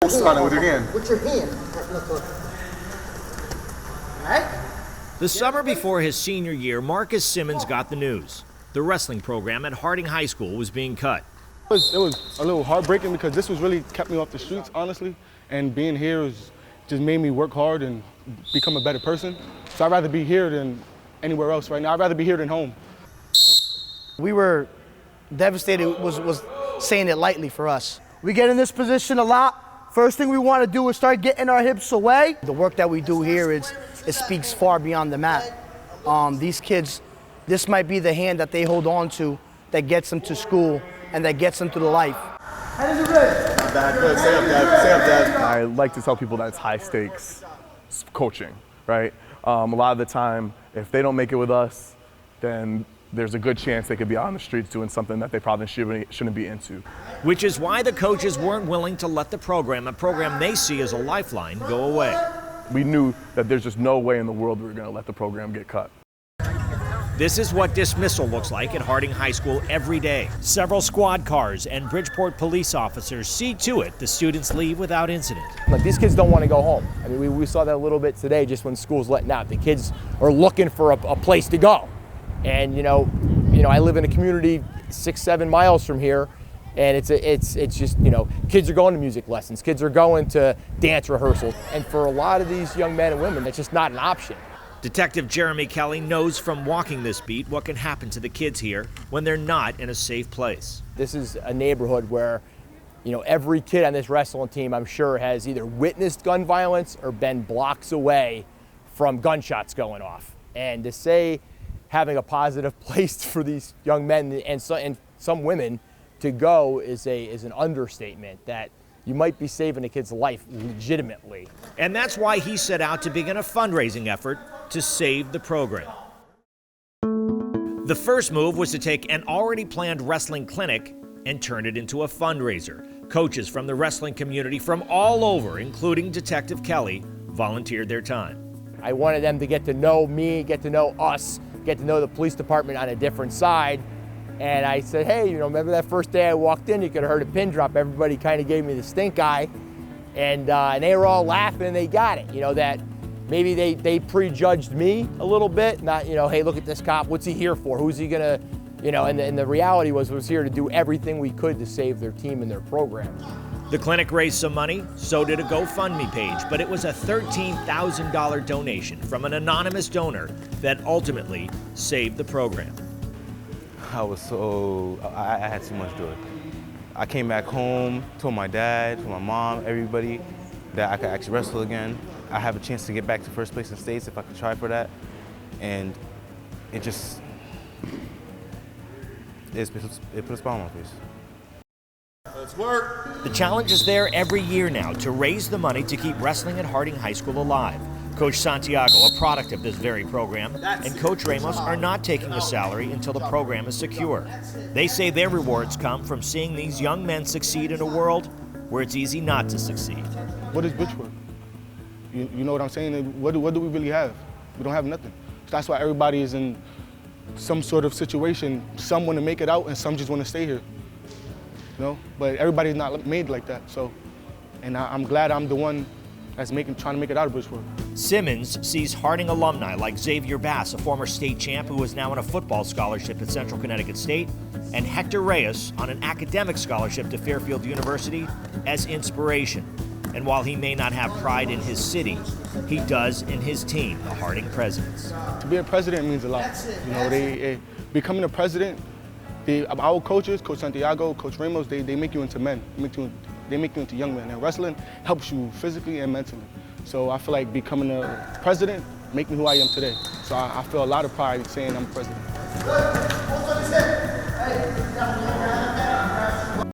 Post on it with your hand. With your hand. All right? The summer before his senior year, Marcus Simmons got the news. The wrestling program at Harding High School was being cut. It was a little heartbreaking because this was really kept me off the streets, honestly. And being here just made me work hard and become a better person. So I'd rather be here than anywhere else right now. I'd rather be here than home. We were devastated, was saying it lightly for us. We get in this position a lot. First thing we want to do is start getting our hips away. The work that we do here, it speaks far beyond the mat. These kids, this might be the hand that they hold on to that gets them to school and that gets them to the life. Not bad, good. Stay up, Dad. Stay up, Dad. I like to tell people that it's high stakes coaching, right? A lot of the time, if they don't make it with us, then there's a good chance they could be out on the streets doing something that they probably shouldn't be into. Which is why the coaches weren't willing to let the program, a program they see as a lifeline, go away. We knew that there's just no way in the world we were going to let the program get cut. This is what dismissal looks like at Harding High School every day. Several squad cars and Bridgeport police officers see to it the students leave without incident. Like, these kids don't want to go home. I mean, we saw that a little bit today just when school's letting out. The kids are looking for a place to go. And you know, I live in a community 6-7 miles from here, and it's just, kids are going to music lessons, kids are going to dance rehearsals, and for a lot of these young men and women, that's just not an option. Detective Jeremy Kelly knows from walking this beat what can happen to the kids here when they're not in a safe place. This is a neighborhood where, every kid on this wrestling team, I'm sure, has either witnessed gun violence or been blocks away from gunshots going off. And to say having a positive place for these young men and some women to go is an understatement that you might be saving a kid's life legitimately. And that's why he set out to begin a fundraising effort to save the program. The first move was to take an already planned wrestling clinic and turn it into a fundraiser. Coaches from the wrestling community from all over, including Detective Kelly, volunteered their time. I wanted them to get to know me, get to know us, get to know the police department on a different side. And I said, hey, remember that first day I walked in, you could have heard a pin drop. Everybody kind of gave me the stink eye. And they were all laughing, they got it. That maybe they prejudged me a little bit. Not, hey, look at this cop, what's he here for? Who's he gonna, and the reality was here to do everything we could to save their team and their program. The clinic raised some money, so did a GoFundMe page, but it was a $13,000 donation from an anonymous donor that ultimately saved the program. I had too much joy. I came back home, told my dad, told my mom, everybody that I could actually wrestle again. I have a chance to get back to first place in states if I could try for that. And it put a smile on my face. Let's work. The challenge is there every year now to raise the money to keep wrestling at Harding High School alive. Coach Santiago, a product of this very program, and Coach Ramos are not taking a salary until the program is secure. They say their rewards come from seeing these young men succeed in a world where it's easy not to succeed. What is Bridgeport? You know what I'm saying? What do we really have? We don't have nothing. So that's why everybody is in some sort of situation. Some want to make it out and some just want to stay here. But everybody's not made like that. So, and I'm glad I'm the one that's trying to make it out of Bridgeport. Simmons sees Harding alumni like Xavier Bass, a former state champ who is now on a football scholarship at Central Connecticut State, and Hector Reyes on an academic scholarship to Fairfield University as inspiration. And while he may not have pride in his city, he does in his team, the Harding Presidents. To be a president means a lot. Becoming a president, our coaches, Coach Santiago, Coach Ramos, they make you into men. They make you into young men. And wrestling helps you physically and mentally. So I feel like becoming a president make me who I am today. So I feel a lot of pride saying I'm president.